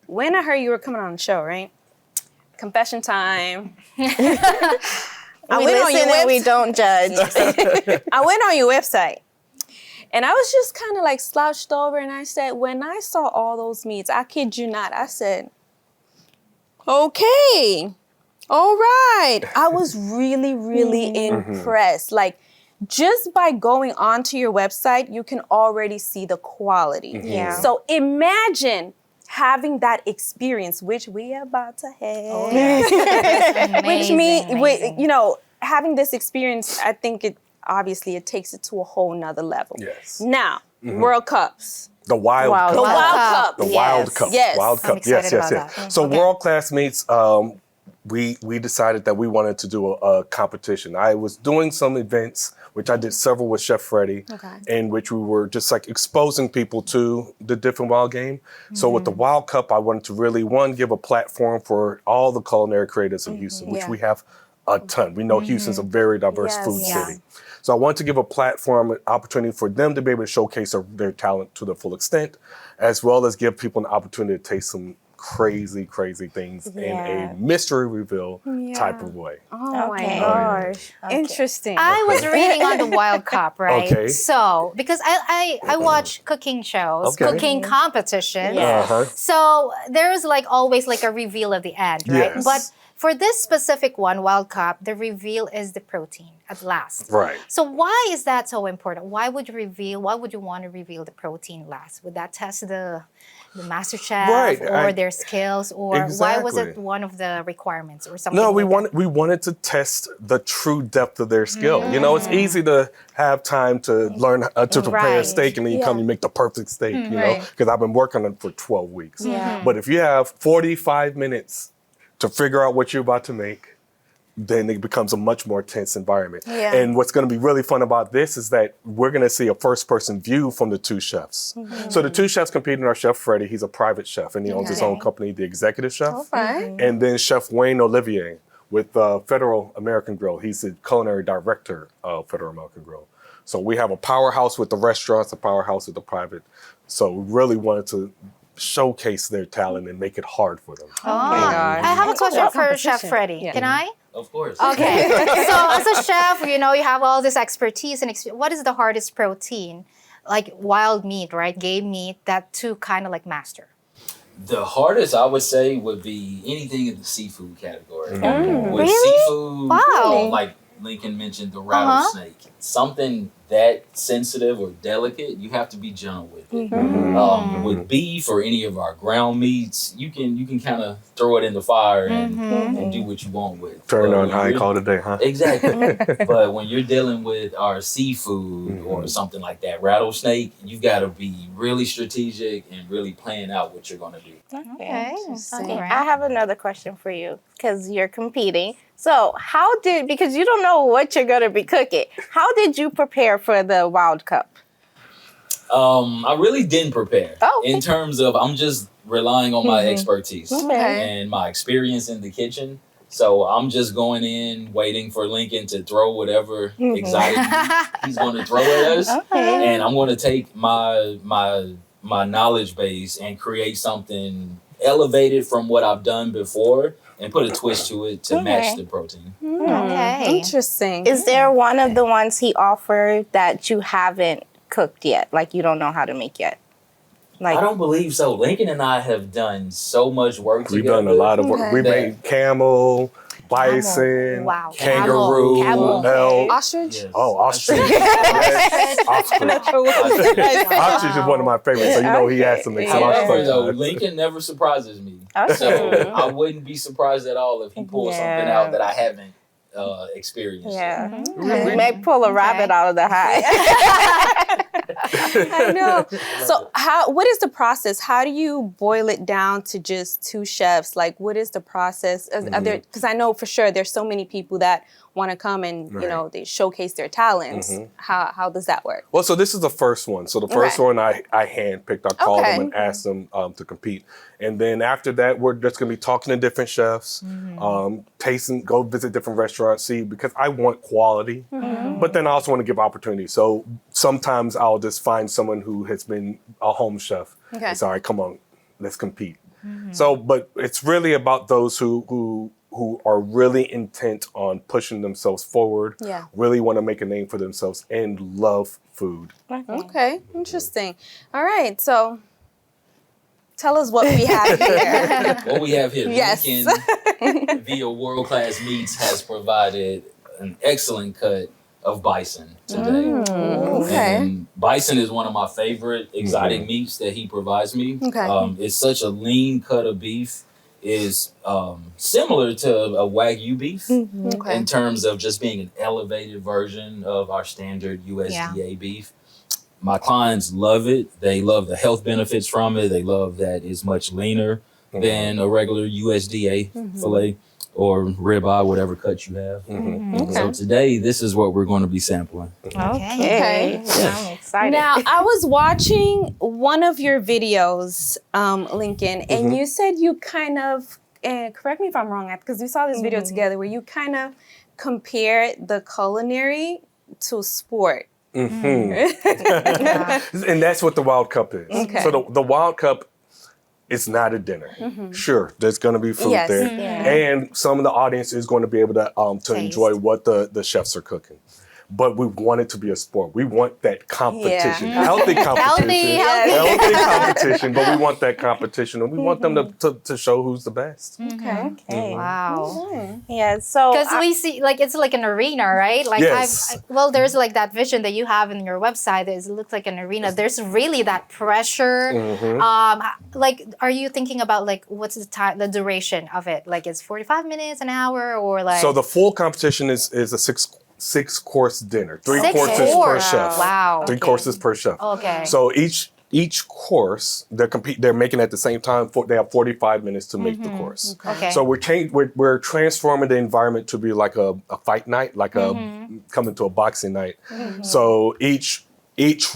When I heard you were coming on the show, right? Confession time. We listen and we don't judge. I went on your website and I was just kind of like slouched over and I said, when I saw all those meats, I kid you not, I said, okay, all right. I was really, really impressed. Like, just by going onto your website, you can already see the quality. Yeah. So imagine having that experience, which we are about to have. Which means, you know, having this experience, I think it takes it to a whole nother level. Yes. Now, World Cups. The Wild Cup. The Wild Cup. The Wild Cup. Yes. Wild Cup. Yes. So world-class meats, we decided that we wanted to do a competition. I was doing some events, which I did several with Chef Freddie, in which we were just like exposing people to the different wild game. So with the Wild Cup, I wanted to really, give a platform for all the culinary creators in Houston, which we have a ton. We know Houston's a very diverse food city. So I wanted to give a platform, an opportunity for them to be able to showcase their talent to the full extent, as well as give people an opportunity to taste some crazy things in a mystery reveal type of way. Oh my gosh. Okay. Interesting. I was reading on the Wild Cup, right? Okay. So, because I watch cooking shows, cooking competitions. So there's like always like a reveal at the end, right? Yes. But for this specific one, Wild Cup, the reveal is the protein at last. Right. So why is that so important? Why would you want to reveal the protein last? Would that test the master chef or their skills, or why was it one of the requirements or something? No, we wanted to test the true depth of their skill. You know, it's easy to have time to learn to prepare a steak, and then you make the perfect steak. You know, because I've been working on it for 12 weeks. But if you have 45 minutes to figure out what you're about to make, then it becomes a much more tense environment. And what's going to be really fun about this is that we're going to see a first-person view from the 2 chefs. So the 2 chefs competing are Chef Freddie, he's a private chef, and he owns his own company, The Executive Chef. And then Chef Wayne Olivier with Federal American Grill. He's the culinary director of Federal American Grill. So we have a powerhouse with the restaurants, a powerhouse with the private. So we really wanted to showcase their talent and make it hard for them. I have a question for Chef Freddie. Can I? Of course. Okay. So as a chef, you know, you have all this expertise and what is the hardest protein, like wild meat, right? Game meat, that to kind of like master? The hardest, I would say, would be anything in the seafood category. With Really? seafood, Wow. like Lincoln mentioned, the rattlesnake. Something that sensitive or delicate, you have to be gentle with it. With beef or any of our ground meats, you can kind of throw it in the fire and do what you want with. Turn on high call today, huh? Exactly. But when you're dealing with our seafood or something like that, rattlesnake, you've got to be really strategic and really plan out what you're going to do. Okay. I have another question for you because you're competing. So because you don't know what you're going to be cooking, how did you prepare for the Wild Cup? I really didn't prepare in terms of I'm just relying on my expertise and my experience in the kitchen. So I'm just going in, waiting for Lincoln to throw whatever exotic he's going to throw at us. And I'm going to take my knowledge base and create something elevated from what I've done before and put a twist to it to match the protein. Interesting. Is there one of the ones he offered that you haven't cooked yet? Like you don't know how to make yet? Like I don't believe so. Lincoln and I have done so much work We've together. done a lot of work. We made camel, bison, kangaroo, elk. Ostrich? Yes. Oh, ostrich. Ostrich is one of my favorites, so you know he has some However, though, Lincoln never surprises me. So I wouldn't be surprised at all if he pulls something out that I haven't experienced. Yeah. We may pull a rabbit out of the hat. I know. So what is the process? How do you boil it down to just two chefs? Like, what is the process? Because I know for sure there's so many people that want to come and, you know, they showcase their talents. How does that work? Well, so this is the first one. So the first one I handpicked. I called them and asked them to compete. And then after that, we're just going to be talking to different chefs, tasting, go visit different restaurants, see, because I want quality, but then I also want to give opportunity. So sometimes I'll just find someone who has been a home chef. And say, all right, come on, let's compete. So, but it's really about those who are really intent on pushing themselves forward, really want to make a name for themselves and love food. Okay, interesting. All right, so tell us what we have here. What we have here, Yes. Lincoln, via World Class Meats, has provided an excellent cut of bison today. And bison is one of my favorite exotic meats that he provides me. It's such a lean cut of beef. Is similar to a Wagyu beef in terms of just being an elevated version of our standard USDA beef. My clients love it. They love the health benefits from it. They love that it's much leaner than a regular USDA filet or ribeye, whatever cut you have. So today, this is what we're going to be sampling. Okay. I'm excited. Now, I was watching one of your videos, Lincoln, and you said you kind of, and correct me if I'm wrong, because we saw this video together where you kind of compared the culinary to sport. And that's what the Wild Cup is. So the Wild Cup is not a dinner. Sure, there's going to be food there. And some of the audience is going to be able to enjoy what the chefs are cooking. But we want it to be a sport. We want that competition, healthy competition, healthy competition. But we want that competition, and we want them to show who's the best. Wow. Yeah. So because we see like it's like an arena, right? Like there's like that vision that you have in your website. It looks like an arena. There's really that pressure. Like, are you thinking about like what's the time, the duration of it? Like, it's 45 minutes, an hour, or like? So the full competition is a six course dinner, 3 courses per chef. Wow. 3 courses per chef. Okay. So each course they're making at the same time. They have 45 minutes to make the course. Okay. So we're transforming the environment to be like a fight night, like coming to a boxing night. So each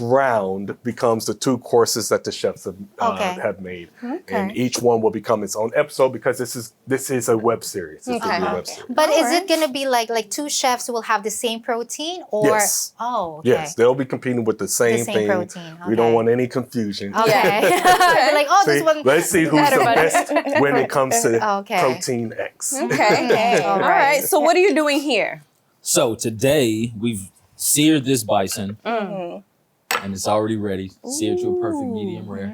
round becomes the 2 courses that the chefs have made, and each one will become its own episode because this is a web series. It's gonna be a web series. But is it gonna be like 2 chefs will have the same protein, or yes. Oh, okay. Yes, they'll be competing with the same thing. Protein. We don't want any confusion. Okay. They're like, this one. Let's see who's the best when it comes to protein X. Okay. All right. So what are you doing here? So today we've seared this bison. And it's already ready, seared to a perfect medium rare.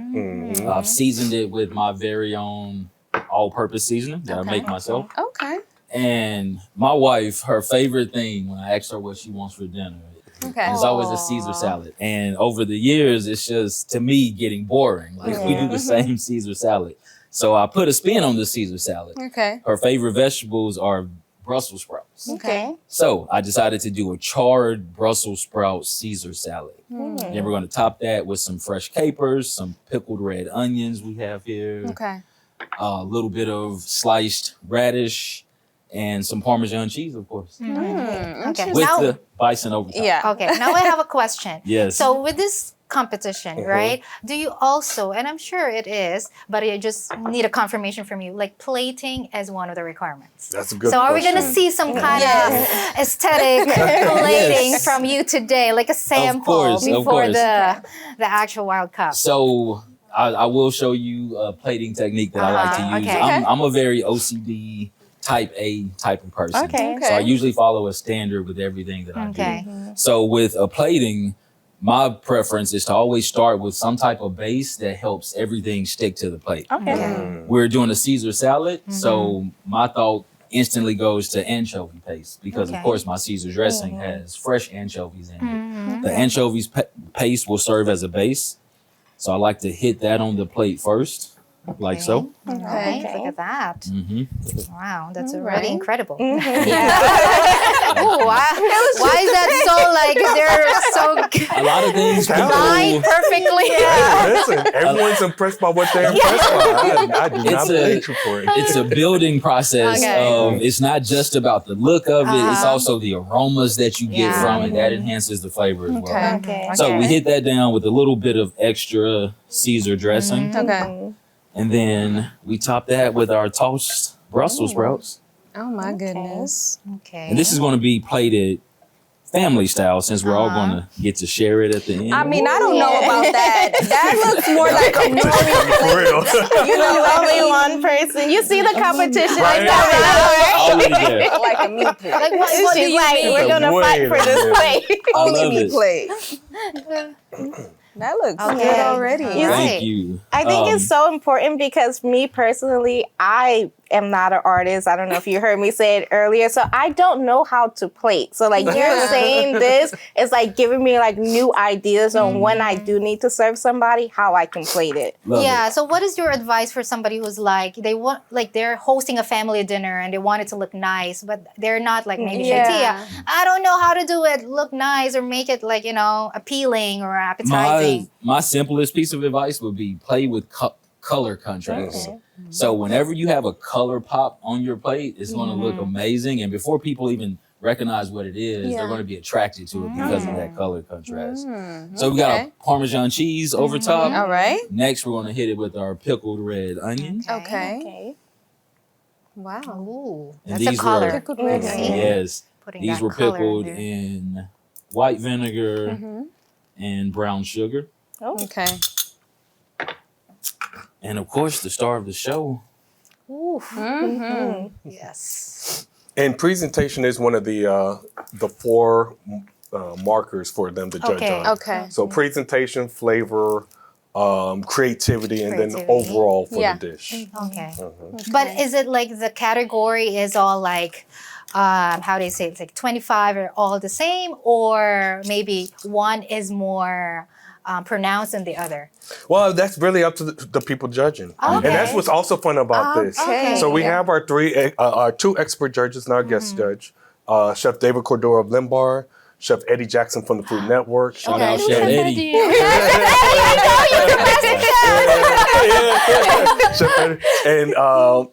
I've seasoned it with my very own all-purpose seasoning that I make myself. Okay. And my wife, her favorite thing when I asked her what she wants for dinner, Okay. And it's always a Caesar salad. And over the years, it's just, to me, getting boring. Like, we do the same Caesar salad. So I put a spin on the Caesar salad. Okay. Her favorite vegetables are Brussels sprouts. Okay. So I decided to do a charred Brussels sprout Caesar salad. Then we're going to top that with some fresh capers, some pickled red onions we have here, Okay. a little bit of sliced radish, and some Parmesan cheese, of course, Okay. with Now, the bison over top. Yeah. okay. Now I have a question. Yes. So with this competition, right? Do you also, and I'm sure it is, but I just need a confirmation from you, like plating as one of the requirements. That's a good So are we question. going to see some kind of aesthetic plating Yes. from you today, like a sample course, of before course. the actual World Cup? So I will show you a plating technique that I like to use. okay. I'm a very OCD type A type of person. Okay. So I usually follow a standard with everything that I Okay. do. So with a plating, my preference is to always start with some type of base that helps everything stick to the plate. Okay. We're doing a Caesar salad, so my thought instantly goes to anchovy paste because, of course, my Caesar dressing has fresh anchovies in it. The anchovies paste will serve as a base, so I like to hit that on the plate first, like so. Right. Look at that. Wow, that's already incredible. Ooh, why is that so like they're so A lot of things lined people, perfectly? Listen, everyone's impressed by what they're impressed by. I do not It's blame you for it. it's a building process of, it's not just about the look of it, it's also the aromas that you get from it. That enhances the flavor as well. Okay. So we hit that down with a little bit of extra Caesar dressing. Okay. And then we top that with our tossed Brussels sprouts. Oh my goodness. Okay. And this is going to be plated family style since we're all going to get to share it at the end. I mean, I don't know about that. That looks more like a For real. you know, Only one person. You see the competition. Right. Already there. like a meat plate. Like what do She's you like, mean? we're gonna Way fight for this better. plate. I Only love meat it. plate. That looks Okay. good already. You Thank you. I think it's so important because me personally, I am not an artist. I don't know if you heard me say it earlier. So I don't know how to plate. So like you're saying this is like giving me like new ideas on when I do need to serve somebody, how I can plate it. Love Yeah. it. So, what is your advice for somebody who's like they're hosting a family dinner and they want it to look nice, but they're not like maybe Shaitia. I don't know how to do it look nice or make it like appealing or appetizing. My simplest piece of advice would be play with color contrast. So whenever you have a color pop on your plate, it's going to look amazing. And before people even recognize what it is, they're going to be attracted to it because of that color contrast. So we got our Parmesan cheese over top. All right. Next, we're going to hit it with our pickled red onions. Okay. Wow. Ooh, And that's a these color. were- Pickled red onion. Yes. Putting These that were color in pickled there. in white vinegar and brown sugar. Okay. And of course, the star of the show. Ooh. Yes. And presentation is one of the four markers for them to judge on. Okay. So presentation, flavor, creativity, and then Creativity. overall for Yeah. the dish. Okay. But is it like the category is all like, how do you say it? It's like 25 are all the same, or maybe one is more pronounced than the other? Well, that's really up to the people judging, and that's what's also fun about this. Okay. So we have our our two expert judges and our guest judge, Chef David Cordero of Limbar, Chef Eddie Jackson from the Food Network. Shout out Chef Eddie. Chef Eddie.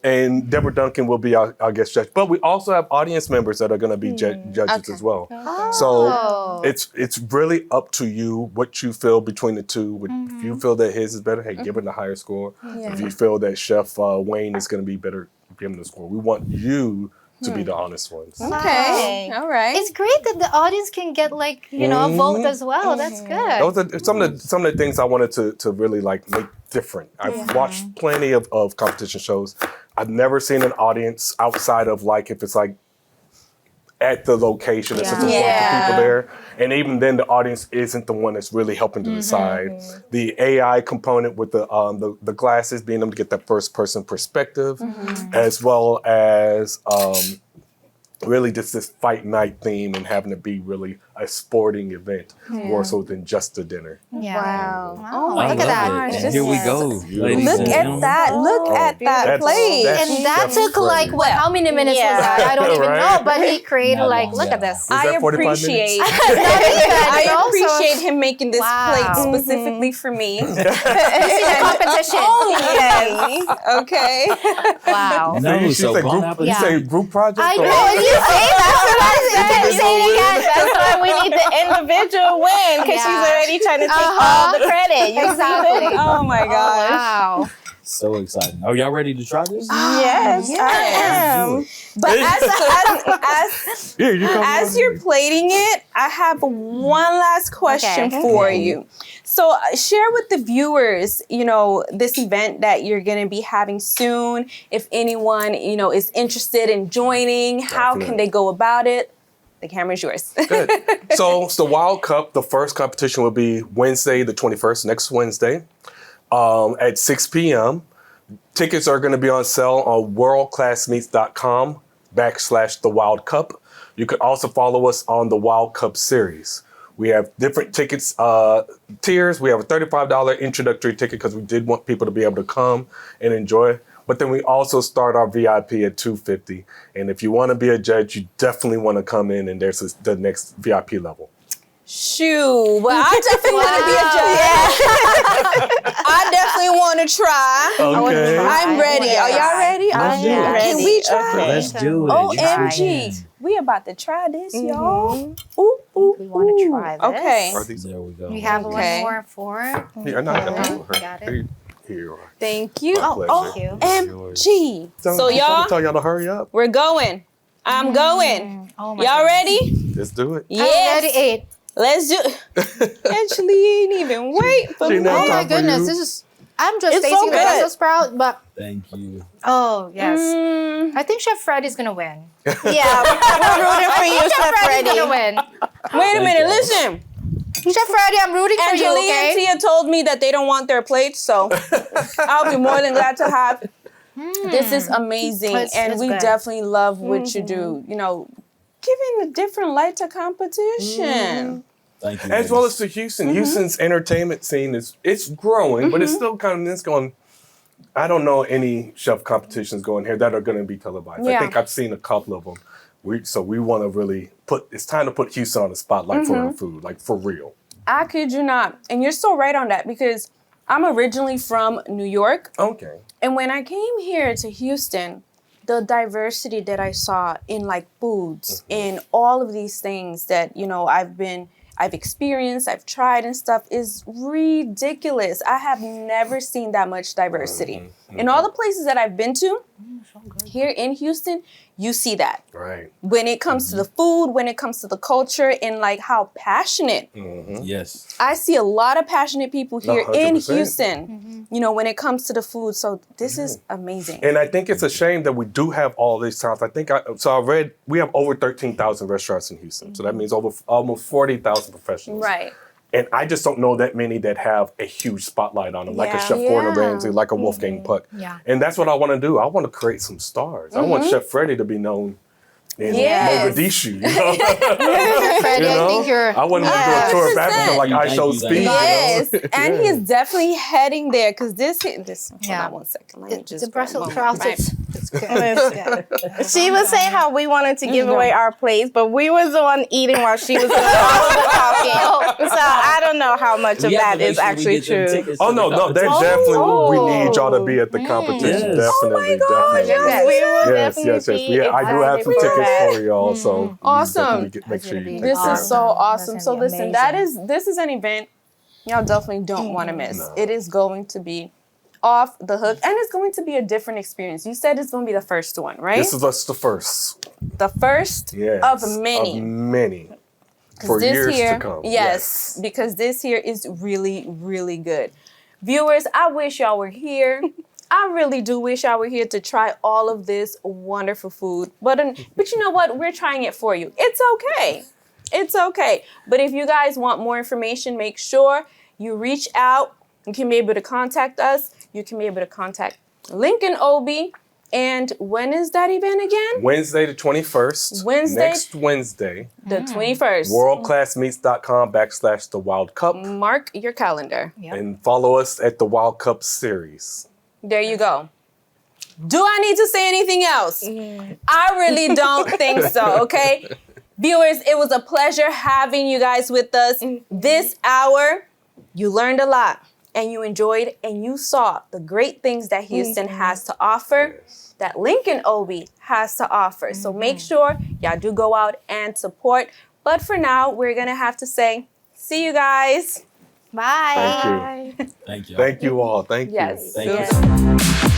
And Deborah Duncan will be our guest judge. But we also have audience members that are going to be judges as well. So it's really up to you what you feel between the two. If you feel that his is better, hey, give it a higher score. If you feel that Chef Wayne is going to be better, give him the score. We want you to be the honest ones. Okay. All right. It's great that the audience can get like, a vote as well. That's good. Those are some of the things I wanted to really like make different. I've watched plenty of competition shows. I've never seen an audience outside of like if it's like at the location, it's just a bunch of people there. And even then the audience isn't the one that's really helping to decide. The AI component with the glasses, being able to get that first person perspective, as well as really just this fight night theme and having it be really a sporting event more so than just a dinner. Yeah. Wow. Oh, look at that. And here we go. ladies Look and at gentlemen. that. Look at that plate. And that Chef took like Freddie. what? How many minutes was that? I don't even Right? know. But he created Not like, long, look yeah. at this. Was that 45 appreciate. minutes? I appreciate him making this Wow. plate specifically for me. You see the competition. Only. Okay. Wow. So you so say bon group, appetit. you say group project? I or- know. You say that's what I said. Say it again. That's why we need the individual win because she's already trying to take all the credit. You Exactly. Oh my gosh. Wow. So exciting. Are y'all ready to try this? Yes, I am. But as Yeah, you come as you're plating it, I have one last question Okay. for you. So share with the viewers, this event that you're going to be having soon. If anyone, is interested in joining, how can Definitely. they go about it? The camera's yours. Good. So it's the Wild Cup. The first competition will be Wednesday, the 21st, next Wednesday, at 6 p.m. Tickets are going to be on sale on worldclassmeats.com/the Wild Cup. You can also follow us on the Wild Cup series. We have different tickets tiers. We have a $35 introductory ticket because we did want people to be able to come and enjoy. But then we also start our VIP at $250. And if you want to be a judge, you definitely want to come in, and there's the next VIP level. Shoo. Well, I definitely want to be a judge. I definitely want to try. Okay. I'm ready. Are y'all ready? Let's do it. Can we try? Let's do it. OMG. We about to try this, y'all. Ooh, ooh, We want to try this. Okay. There we go. We have Okay. one more for. Here, no, Got it. Here you are. Thank you. My pleasure. OMG. So I'm y'all, tell y'all to hurry up. we're going. I'm going. Oh my Y'all goodness. ready? Let's do it. Yes. Ready, 8. Let's do it. Actually, ain't even wait for She me. never Oh my time for goodness, you. this is. I'm just It's so tasting the good. Brussels sprout, but Thank you. oh yes, I think Chef Freddie's gonna win. Yeah, we're rooting for you, Chef Freddie's gonna Freddie. win. Wait a minute, you. listen. Chef Freddie, I'm rooting for you. Angelina Okay. and Tia told me that they don't want their plates, so I'll be more than glad to have. This is amazing, and It's we good. definitely love what you do. Giving a different light to competition. Thank you. As well ladies. as to Houston. Houston's entertainment scene it's growing, but it's still kind of it's going. I don't know any chef competitions going here that are going to be televised. Yeah. I think I've seen a couple of them. So we want to really it's time to put Houston on the spotlight for her food, like for real. I kid you not, and you're so right on that because I'm originally from New York. Okay. And when I came here to Houston, the diversity that I saw in like foods and all of these things that, I've experienced, I've tried and stuff is ridiculous. I have never seen that much diversity. In all the places that I've been to, here in Houston, you see that. Right. When it comes to the food, when it comes to the culture, and like how passionate. Yes. I see a lot of passionate people here in 100%. Houston, when it comes to the food. So this is amazing. And I think it's a shame that we do have all these towns. I read we have over 13,000 restaurants in Houston. So that means almost 40,000 professionals. Right. And I just don't know that many that have a huge spotlight on them, like a Chef Gordon Ramsay, like a Wolfgang Puck. Yeah. And that's what I want to do. I want to create some stars. I want Chef Freddie to be known in Mogadishu. Freddie, I think you're. I want him to do a tour of Africa like I Show Speed. Yes, and he is definitely heading there because this. Hold Yeah. on 1 second. Let me just The Brussels grab sprouts. one. It's good. She was saying how we wanted to give away our plates, but we was the one eating while she was doing all of the talking. So I don't know how much of that is actually true. Oh, no, there's definitely, we need y'all to be at the competition. Yes. Definitely, Yes, definitely. we will Yes. definitely be Yeah, I do have some excited for tickets that. for y'all, so Awesome. make sure you This take is so awesome. So That's listen, amazing. this is an event y'all definitely don't want to miss. It is going to be off the hook, and it's going to be a different experience. You said it's going to be the first one, right? This is just the first. The first Yes. of many. Of many. 'Cause For this years here, to come. Yes, because this here is really, really good. Viewers, I wish y'all were here. I really do wish I were here to try all of this wonderful food. But you know what? We're trying it for you. It's okay. It's okay. But if you guys want more information, make sure you reach out. You can be able to contact us. You can be able to contact Lincoln Obie And when is that event again? Wednesday the 21st. Next Wednesday. The 21st. Worldclassmeets.com/The Wild Cup. Mark your calendar. And follow us at the Wild Cup series. There you go. Do I need to say anything else? I really don't think so, okay? Viewers, it was a pleasure having you guys with us this hour. You learned a lot and you enjoyed and you saw the great things that Houston has to offer, that Lincoln Obie has to offer. So make sure y'all do go out and support. But for now, we're going to have to say, see you guys. Bye. Thank you. Thank you. Thank you all. Thank you. Yes. Thank you. Yes.